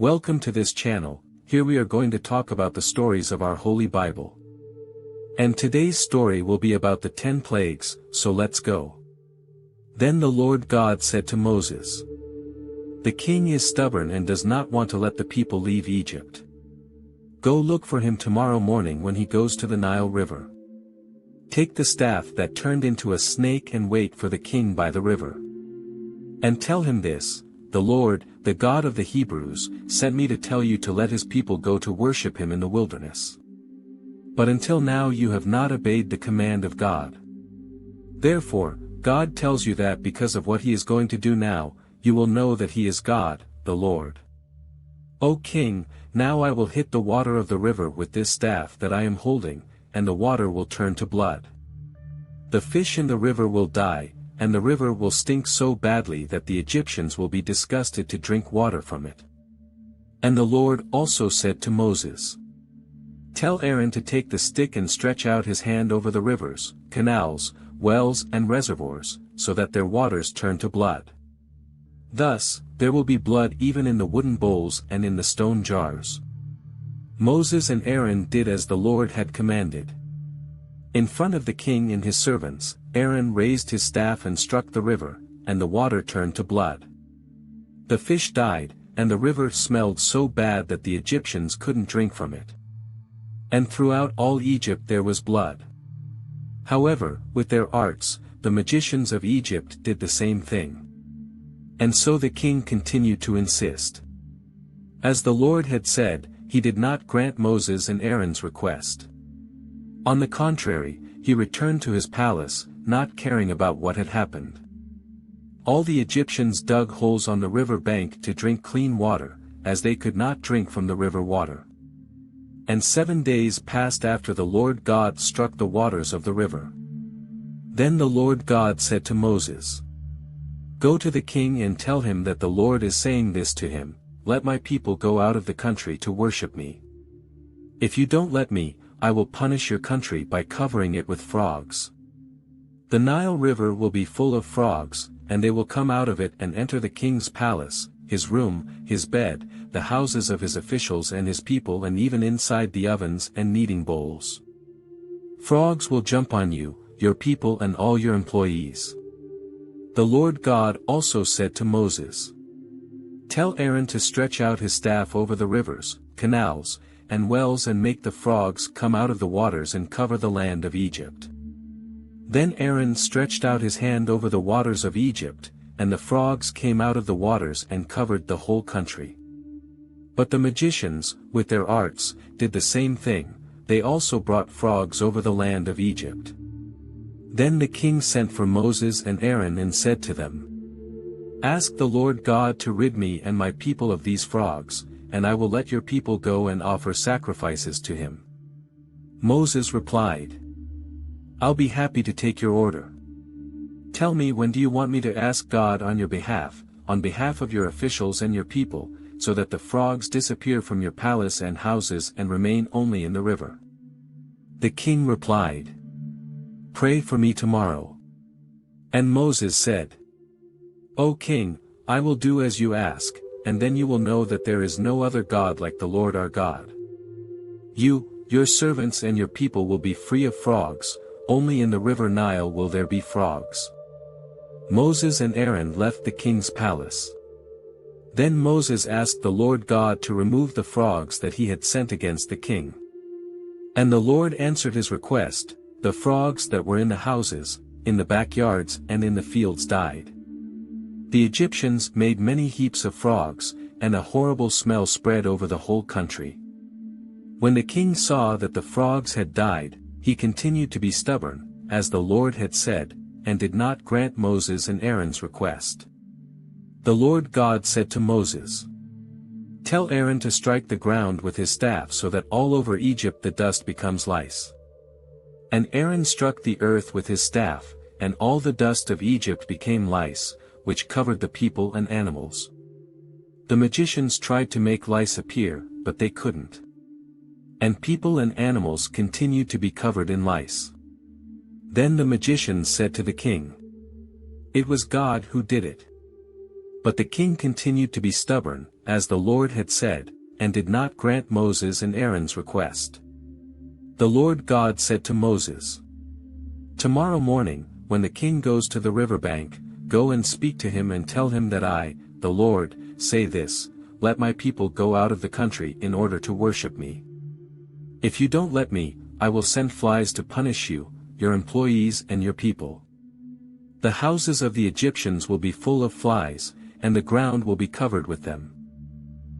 Welcome to this channel. Here we are going to talk about the stories of our Holy Bible. And today's story will be about the 10 plagues, so let's go. Then the Lord God said to Moses, "The king is stubborn and does not want to let the people leave Egypt. Go look for him tomorrow morning when he goes to the Nile River. Take the staff that turned into a snake and wait for the king by the river. And tell him this: the Lord, the God of the Hebrews, sent me to tell you to let his people go to worship him in the wilderness. But until now you have not obeyed the command of God. Therefore, God tells you that because of what he is going to do now, you will know that he is God, the Lord. O king, now I will hit the water of the river with this staff that I am holding, and the water will turn to blood. The fish in the river will die, and the river will stink so badly that the Egyptians will be disgusted to drink water from it." And the Lord also said to Moses, "Tell Aaron to take the stick and stretch out his hand over the rivers, canals, wells and reservoirs, so that their waters turn to blood. Thus, there will be blood even in the wooden bowls and in the stone jars." Moses and Aaron did as the Lord had commanded. In front of the king and his servants, Aaron raised his staff and struck the river, and the water turned to blood. The fish died, and the river smelled so bad that the Egyptians couldn't drink from it. And throughout all Egypt there was blood. However, with their arts, the magicians of Egypt did the same thing. And so the king continued to insist. As the Lord had said, he did not grant Moses and Aaron's request. On the contrary, he returned to his palace, not caring about what had happened. All the Egyptians dug holes on the river bank to drink clean water, as they could not drink from the river water. And 7 days passed after the Lord God struck the waters of the river. Then the Lord God said to Moses, "Go to the king and tell him that the Lord is saying this to him: let my people go out of the country to worship me. If you don't let me, I will punish your country by covering it with frogs. The Nile River will be full of frogs, and they will come out of it and enter the king's palace, his room, his bed, the houses of his officials and his people, and even inside the ovens and kneading bowls. Frogs will jump on you, your people and all your employees." The Lord God also said to Moses, "Tell Aaron to stretch out his staff over the rivers, canals, and wells and make the frogs come out of the waters and cover the land of Egypt." Then Aaron stretched out his hand over the waters of Egypt, and the frogs came out of the waters and covered the whole country. But the magicians, with their arts, did the same thing. They also brought frogs over the land of Egypt. Then the king sent for Moses and Aaron and said to them, "Ask the Lord God to rid me and my people of these frogs, and I will let your people go and offer sacrifices to him." Moses replied, "I'll be happy to take your order. Tell me, when do you want me to ask God on your behalf, on behalf of your officials and your people, so that the frogs disappear from your palace and houses and remain only in the river?" The king replied, "Pray for me tomorrow." And Moses said, "O king, I will do as you ask, and then you will know that there is no other God like the Lord our God. You, your servants and your people will be free of frogs, only in the river Nile will there be frogs." Moses and Aaron left the king's palace. Then Moses asked the Lord God to remove the frogs that he had sent against the king. And the Lord answered his request. The frogs that were in the houses, in the backyards and in the fields died. The Egyptians made many heaps of frogs, and a horrible smell spread over the whole country. When the king saw that the frogs had died, he continued to be stubborn, as the Lord had said, and did not grant Moses and Aaron's request. The Lord God said to Moses, "Tell Aaron to strike the ground with his staff so that all over Egypt the dust becomes lice." And Aaron struck the earth with his staff, and all the dust of Egypt became lice, which covered the people and animals. The magicians tried to make lice appear, but they couldn't. And people and animals continued to be covered in lice. Then the magicians said to the king, "It was God who did it." But the king continued to be stubborn, as the Lord had said, and did not grant Moses and Aaron's request. The Lord God said to Moses, "Tomorrow morning, when the king goes to the riverbank, go and speak to him and tell him that I, the Lord, say this: let my people go out of the country in order to worship me. If you don't let me, I will send flies to punish you, your employees and your people. The houses of the Egyptians will be full of flies, and the ground will be covered with them.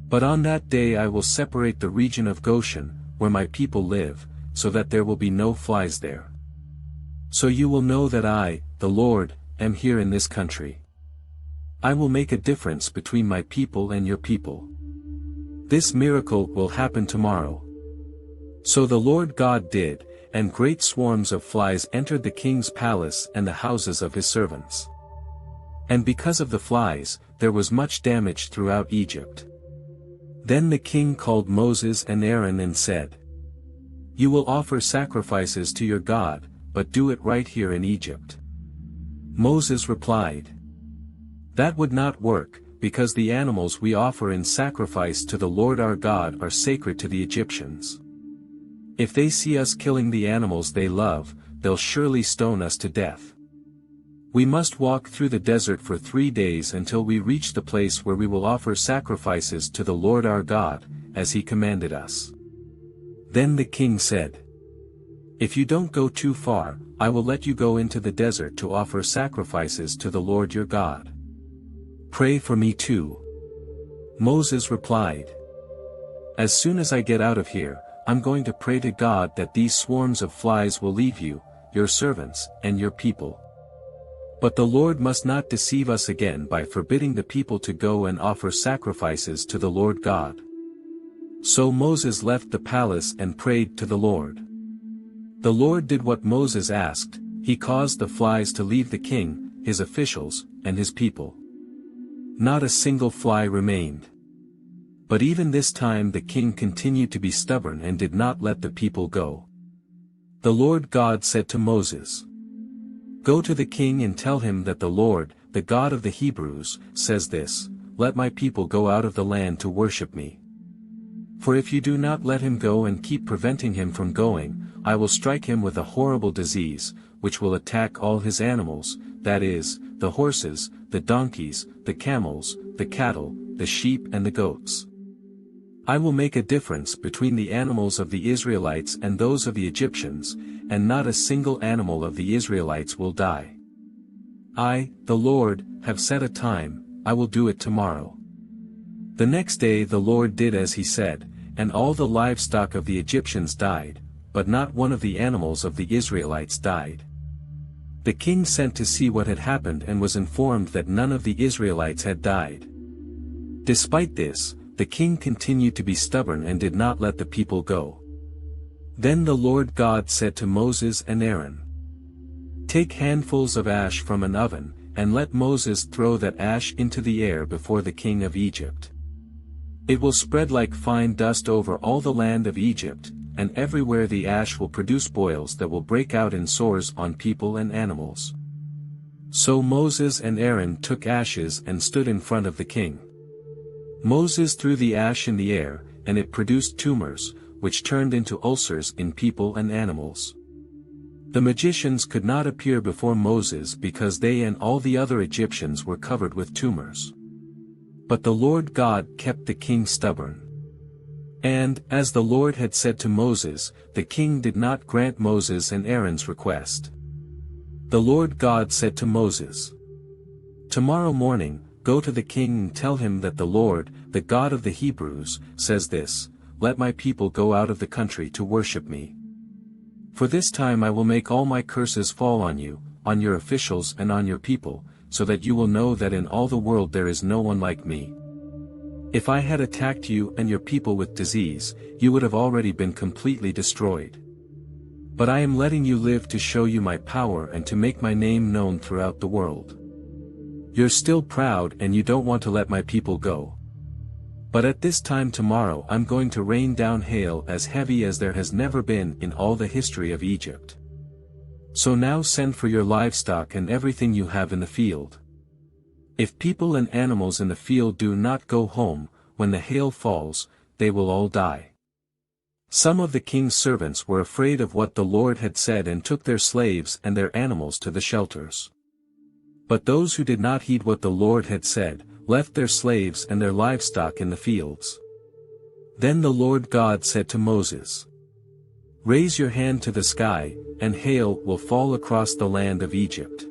But on that day I will separate the region of Goshen, where my people live, so that there will be no flies there. So you will know that I, the Lord, am here in this country. I will make a difference between my people and your people. This miracle will happen tomorrow." So the Lord God did, and great swarms of flies entered the king's palace and the houses of his servants. And because of the flies, there was much damage throughout Egypt. Then the king called Moses and Aaron and said, "You will offer sacrifices to your God, but do it right here in Egypt." Moses replied, "That would not work, because the animals we offer in sacrifice to the Lord our God are sacred to the Egyptians. If they see us killing the animals they love, they'll surely stone us to death. We must walk through the desert for 3 days until we reach the place where we will offer sacrifices to the Lord our God, as he commanded us." Then the king said, "If you don't go too far, I will let you go into the desert to offer sacrifices to the Lord your God. Pray for me too." Moses replied, "As soon as I get out of here, I'm going to pray to God that these swarms of flies will leave you, your servants, and your people. But the Lord must not deceive us again by forbidding the people to go and offer sacrifices to the Lord God." So Moses left the palace and prayed to the Lord. The Lord did what Moses asked. He caused the flies to leave the king, his officials, and his people. Not a single fly remained. But even this time the king continued to be stubborn and did not let the people go. The Lord God said to Moses, "Go to the king and tell him that the Lord, the God of the Hebrews, says this: let my people go out of the land to worship me. For if you do not let him go and keep preventing him from going, I will strike him with a horrible disease, which will attack all his animals, that is, the horses, the donkeys, the camels, the cattle, the sheep and the goats. I will make a difference between the animals of the Israelites and those of the Egyptians, and not a single animal of the Israelites will die. I, the Lord, have set a time. I will do it tomorrow." The next day the Lord did as he said, and all the livestock of the Egyptians died, but not one of the animals of the Israelites died. The king sent to see what had happened and was informed that none of the Israelites had died. Despite this, the king continued to be stubborn and did not let the people go. Then the Lord God said to Moses and Aaron, "Take handfuls of ash from an oven, and let Moses throw that ash into the air before the king of Egypt. It will spread like fine dust over all the land of Egypt, and everywhere the ash will produce boils that will break out in sores on people and animals." So Moses and Aaron took ashes and stood in front of the king. Moses threw the ash in the air, and it produced tumors, which turned into ulcers in people and animals. The magicians could not appear before Moses because they and all the other Egyptians were covered with tumors. But the Lord God kept the king stubborn. And, as the Lord had said to Moses, the king did not grant Moses and Aaron's request. The Lord God said to Moses, "Tomorrow morning, go to the king and tell him that the Lord, the God of the Hebrews, says this: let my people go out of the country to worship me. For this time I will make all my curses fall on you, on your officials and on your people, so that you will know that in all the world there is no one like me. If I had attacked you and your people with disease, you would have already been completely destroyed. But I am letting you live to show you my power and to make my name known throughout the world. You're still proud and you don't want to let my people go. But at this time tomorrow I'm going to rain down hail as heavy as there has never been in all the history of Egypt. So now send for your livestock and everything you have in the field. If people and animals in the field do not go home, when the hail falls, they will all die. Some of the king's servants were afraid of what the Lord had said and took their slaves and their animals to the shelters. But those who did not heed what the Lord had said, left their slaves and their livestock in the fields. Then the Lord God said to Moses, "Raise your hand to the sky, and hail will fall across the land of Egypt.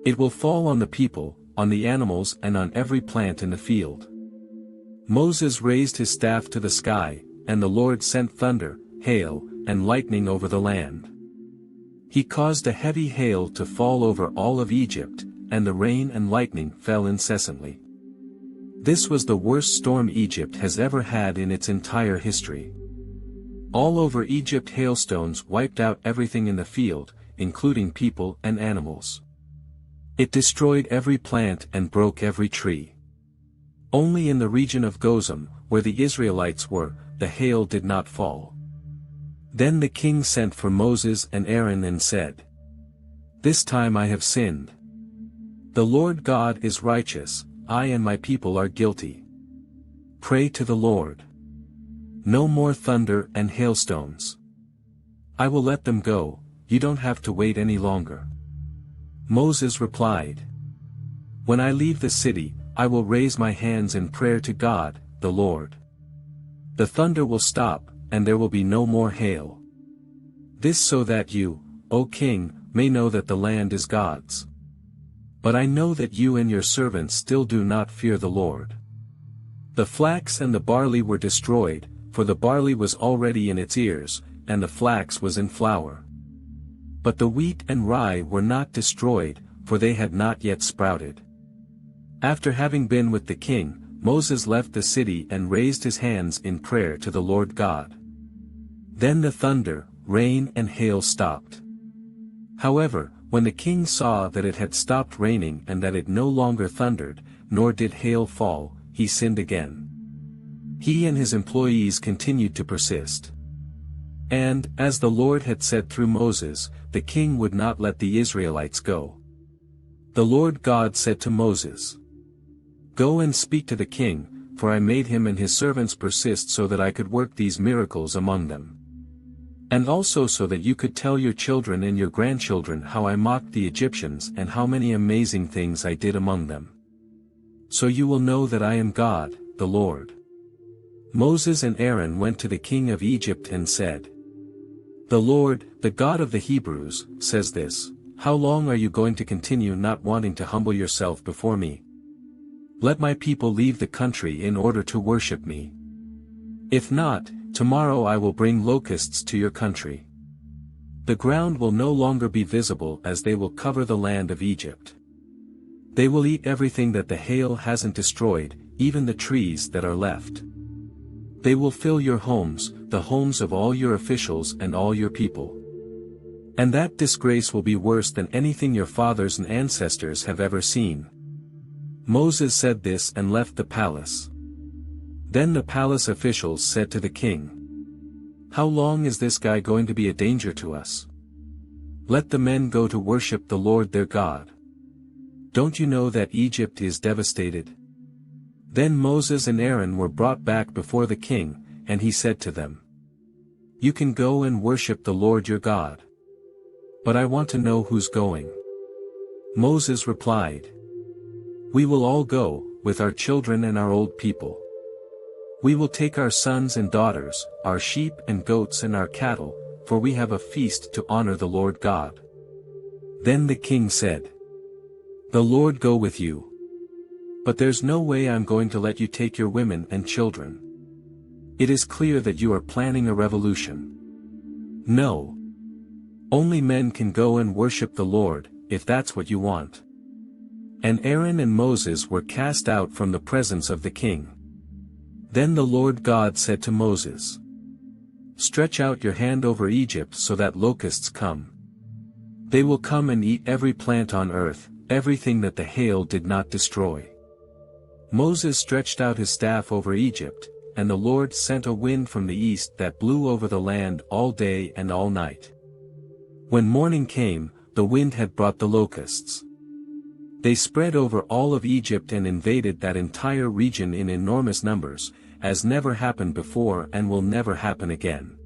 It will fall on the people, on the animals and on every plant in the field." Moses raised his staff to the sky, and the Lord sent thunder, hail, and lightning over the land. He caused a heavy hail to fall over all of Egypt, and the rain and lightning fell incessantly. This was the worst storm Egypt has ever had in its entire history. All over Egypt hailstones wiped out everything in the field, including people and animals. It destroyed every plant and broke every tree. Only in the region of Gozan, where the Israelites were, the hail did not fall. Then the king sent for Moses and Aaron and said, "This time I have sinned. The Lord God is righteous, I and my people are guilty. Pray to the Lord. No more thunder and hailstones. I will let them go, you don't have to wait any longer." Moses replied, "When I leave the city, I will raise my hands in prayer to God, the Lord. The thunder will stop, and there will be no more hail. This so that you, O king, may know that the land is God's. But I know that you and your servants still do not fear the Lord." The flax and the barley were destroyed, for the barley was already in its ears, and the flax was in flour. But the wheat and rye were not destroyed, for they had not yet sprouted. After having been with the king, Moses left the city and raised his hands in prayer to the Lord God. Then the thunder, rain and hail stopped. However, when the king saw that it had stopped raining and that it no longer thundered, nor did hail fall, he sinned again. He and his employees continued to persist. And, as the Lord had said through Moses, the king would not let the Israelites go. The Lord God said to Moses, "Go and speak to the king, for I made him and his servants persist so that I could work these miracles among them. And also so that you could tell your children and your grandchildren how I mocked the Egyptians and how many amazing things I did among them. So you will know that I am God, the Lord." Moses and Aaron went to the king of Egypt and said, "The Lord, the God of the Hebrews, says this, how long are you going to continue not wanting to humble yourself before me? Let my people leave the country in order to worship me. If not, tomorrow I will bring locusts to your country. The ground will no longer be visible as they will cover the land of Egypt. They will eat everything that the hail hasn't destroyed, even the trees that are left. They will fill your homes, the homes of all your officials and all your people. And that disgrace will be worse than anything your fathers and ancestors have ever seen." Moses said this and left the palace. Then the palace officials said to the king, "How long is this guy going to be a danger to us? Let the men go to worship the Lord their God. Don't you know that Egypt is devastated?" Then Moses and Aaron were brought back before the king, and he said to them, "You can go and worship the Lord your God. But I want to know who's going." Moses replied, "We will all go, with our children and our old people. We will take our sons and daughters, our sheep and goats and our cattle, for we have a feast to honor the Lord God." Then the king said, "The Lord go with you. But there's no way I'm going to let you take your women and children. It is clear that you are planning a revolution. No. Only men can go and worship the Lord, if that's what you want." And Aaron and Moses were cast out from the presence of the king. Then the Lord God said to Moses, "Stretch out your hand over Egypt so that locusts come. They will come and eat every plant on earth, everything that the hail did not destroy." Moses stretched out his staff over Egypt, and the Lord sent a wind from the east that blew over the land all day and all night. When morning came, the wind had brought the locusts. They spread over all of Egypt and invaded that entire region in enormous numbers, as never happened before and will never happen again.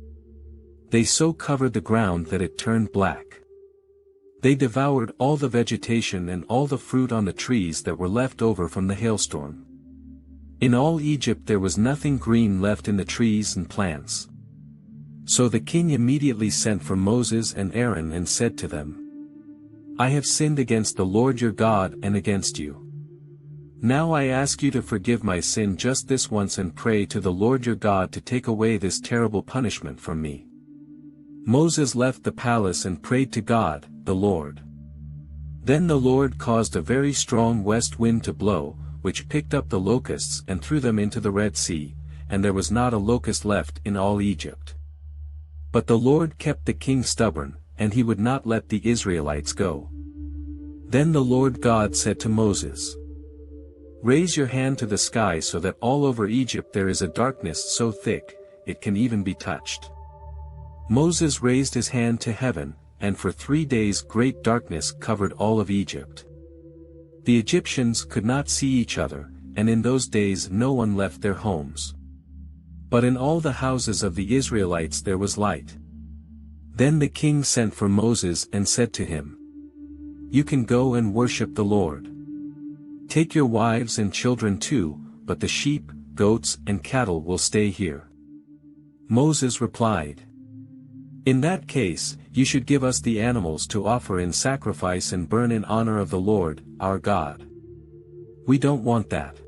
They so covered the ground that it turned black. They devoured all the vegetation and all the fruit on the trees that were left over from the hailstorm. In all Egypt there was nothing green left in the trees and plants. So the king immediately sent for Moses and Aaron and said to them, "I have sinned against the Lord your God and against you. Now I ask you to forgive my sin just this once and pray to the Lord your God to take away this terrible punishment from me." Moses left the palace and prayed to God, the Lord. Then the Lord caused a very strong west wind to blow, which picked up the locusts and threw them into the Red Sea, and there was not a locust left in all Egypt. But the Lord kept the king stubborn, and he would not let the Israelites go. Then the Lord God said to Moses, "Raise your hand to the sky so that all over Egypt there is a darkness so thick, it can even be touched." Moses raised his hand to heaven, and for 3 days great darkness covered all of Egypt. The Egyptians could not see each other, and in those days no one left their homes. But in all the houses of the Israelites there was light. Then the king sent for Moses and said to him, "You can go and worship the Lord. Take your wives and children too, but the sheep, goats and cattle will stay here." Moses replied, "In that case, you should give us the animals to offer in sacrifice and burn in honor of the Lord, our God. We don't want that.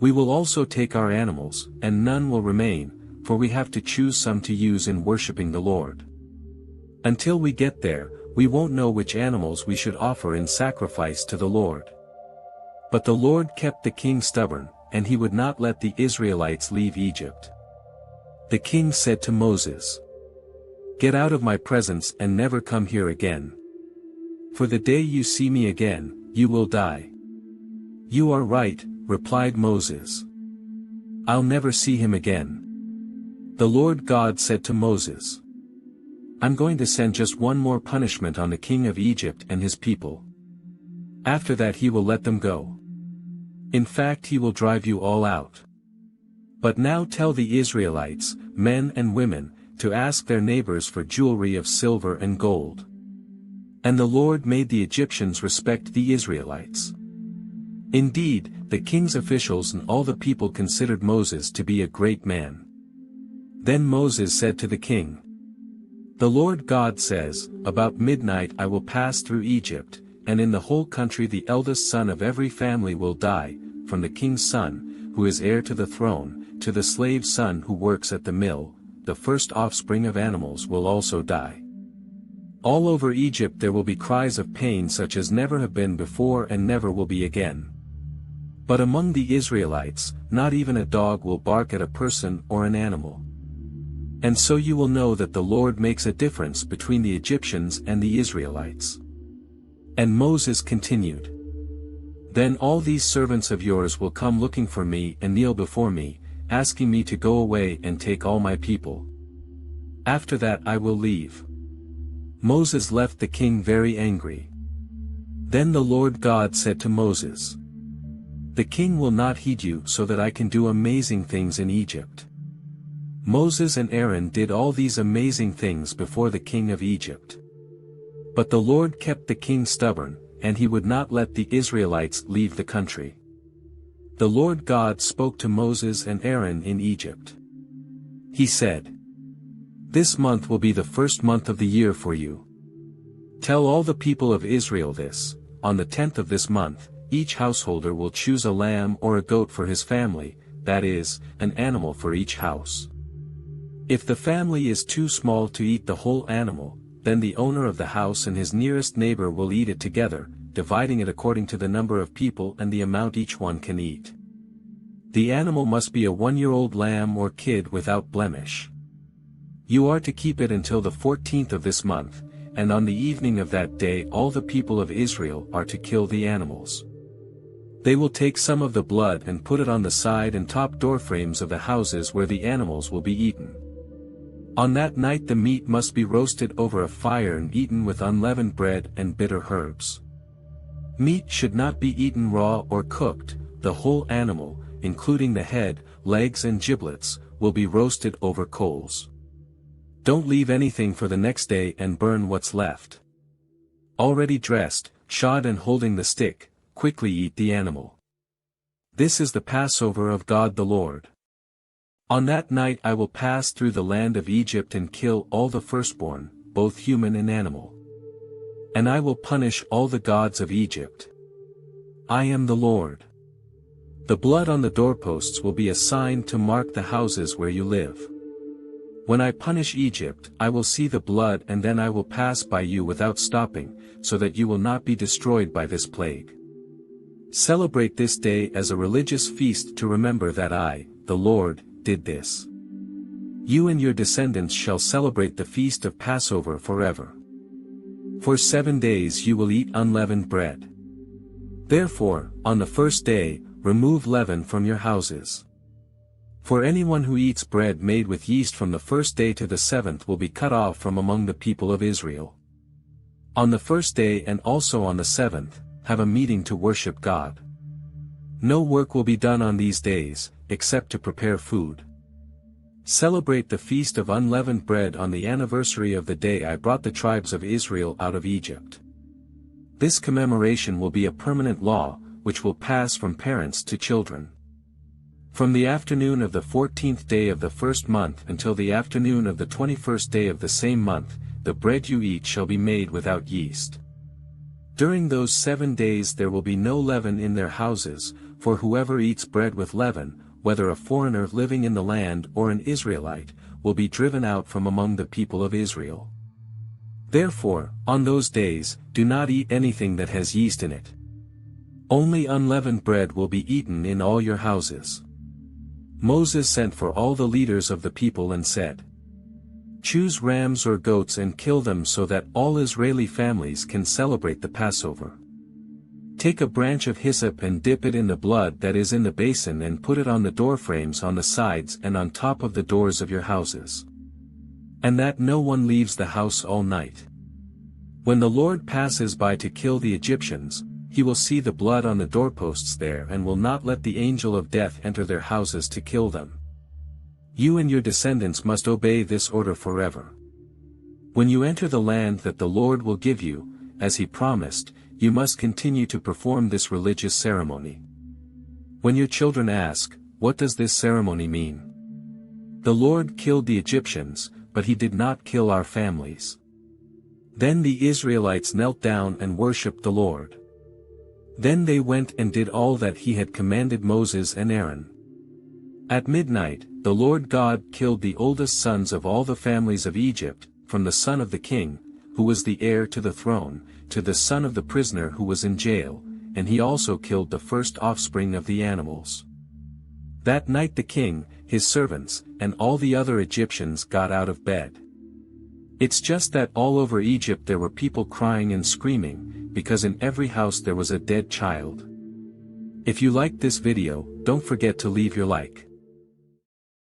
We will also take our animals, and none will remain, for we have to choose some to use in worshiping the Lord. Until we get there, we won't know which animals we should offer in sacrifice to the Lord." But the Lord kept the king stubborn, and he would not let the Israelites leave Egypt. The king said to Moses, "Get out of my presence and never come here again. For the day you see me again, you will die." "You are right," replied Moses. "I'll never see him again." The Lord God said to Moses, "I'm going to send just one more punishment on the king of Egypt and his people. After that he will let them go. In fact, he will drive you all out. But now tell the Israelites, men and women, to ask their neighbors for jewelry of silver and gold." And the Lord made the Egyptians respect the Israelites. Indeed, the king's officials and all the people considered Moses to be a great man. Then Moses said to the king, "The Lord God says, about midnight I will pass through Egypt, and in the whole country the eldest son of every family will die, from the king's son, who is heir to the throne, to the slave's son who works at the mill, the first offspring of animals will also die. All over Egypt there will be cries of pain such as never have been before and never will be again. But among the Israelites, not even a dog will bark at a person or an animal. And so you will know that the Lord makes a difference between the Egyptians and the Israelites." And Moses continued, "Then all these servants of yours will come looking for me and kneel before me, asking me to go away and take all my people. After that I will leave." Moses left the king very angry. Then the Lord God said to Moses, "The king will not heed you so that I can do amazing things in Egypt." Moses and Aaron did all these amazing things before the king of Egypt. But the Lord kept the king stubborn, and he would not let the Israelites leave the country. The Lord God spoke to Moses and Aaron in Egypt. He said, "This month will be the first month of the year for you. Tell all the people of Israel this, on the 10th of this month, each householder will choose a lamb or a goat for his family, that is, an animal for each house. If the family is too small to eat the whole animal, then the owner of the house and his nearest neighbor will eat it together, dividing it according to the number of people and the amount each one can eat. The animal must be a 1-year-old lamb or kid without blemish. You are to keep it until the 14th of this month, and on the evening of that day all the people of Israel are to kill the animals. They will take some of the blood and put it on the side and top doorframes of the houses where the animals will be eaten. On that night the meat must be roasted over a fire and eaten with unleavened bread and bitter herbs. Meat should not be eaten raw or cooked. The whole animal, including the head, legs and giblets, will be roasted over coals. Don't leave anything for the next day and burn what's left. Already dressed, shod and holding the stick, quickly eat the animal. This is the Passover of God the Lord. On that night I will pass through the land of Egypt and kill all the firstborn, both human and animal. And I will punish all the gods of Egypt. I am the Lord. The blood on the doorposts will be a sign to mark the houses where you live. When I punish Egypt, I will see the blood and then I will pass by you without stopping, so that you will not be destroyed by this plague. Celebrate this day as a religious feast to remember that I, the Lord, did this. You and your descendants shall celebrate the feast of Passover forever. For 7 days you will eat unleavened bread. Therefore, on the first day, remove leaven from your houses. For anyone who eats bread made with yeast from the first day to the 7th will be cut off from among the people of Israel. On the first day and also on the 7th, have a meeting to worship God. No work will be done on these days, except to prepare food. Celebrate the feast of unleavened bread on the anniversary of the day I brought the tribes of Israel out of Egypt. This commemoration will be a permanent law, which will pass from parents to children. From the afternoon of the 14th day of the first month until the afternoon of the 21st day of the same month, the bread you eat shall be made without yeast. During those 7 days there will be no leaven in their houses, for whoever eats bread with leaven, whether a foreigner living in the land or an Israelite, will be driven out from among the people of Israel. Therefore, on those days, do not eat anything that has yeast in it. Only unleavened bread will be eaten in all your houses. Moses sent for all the leaders of the people and said, "Choose rams or goats and kill them so that all Israeli families can celebrate the Passover. Take a branch of hyssop and dip it in the blood that is in the basin and put it on the doorframes on the sides and on top of the doors of your houses. And that no one leaves the house all night. When the Lord passes by to kill the Egyptians, he will see the blood on the doorposts there and will not let the angel of death enter their houses to kill them. You and your descendants must obey this order forever. When you enter the land that the Lord will give you, as he promised, you must continue to perform this religious ceremony. When your children ask, 'What does this ceremony mean?' The Lord killed the Egyptians, but he did not kill our families." Then the Israelites knelt down and worshipped the Lord. Then they went and did all that he had commanded Moses and Aaron. At midnight, the Lord God killed the oldest sons of all the families of Egypt, from the son of the king, who was the heir to the throne, to the son of the prisoner who was in jail, and he also killed the first offspring of the animals. That night the king, his servants, and all the other Egyptians got out of bed. It's just that all over Egypt there were people crying and screaming, because in every house there was a dead child. If you liked this video, don't forget to leave your like.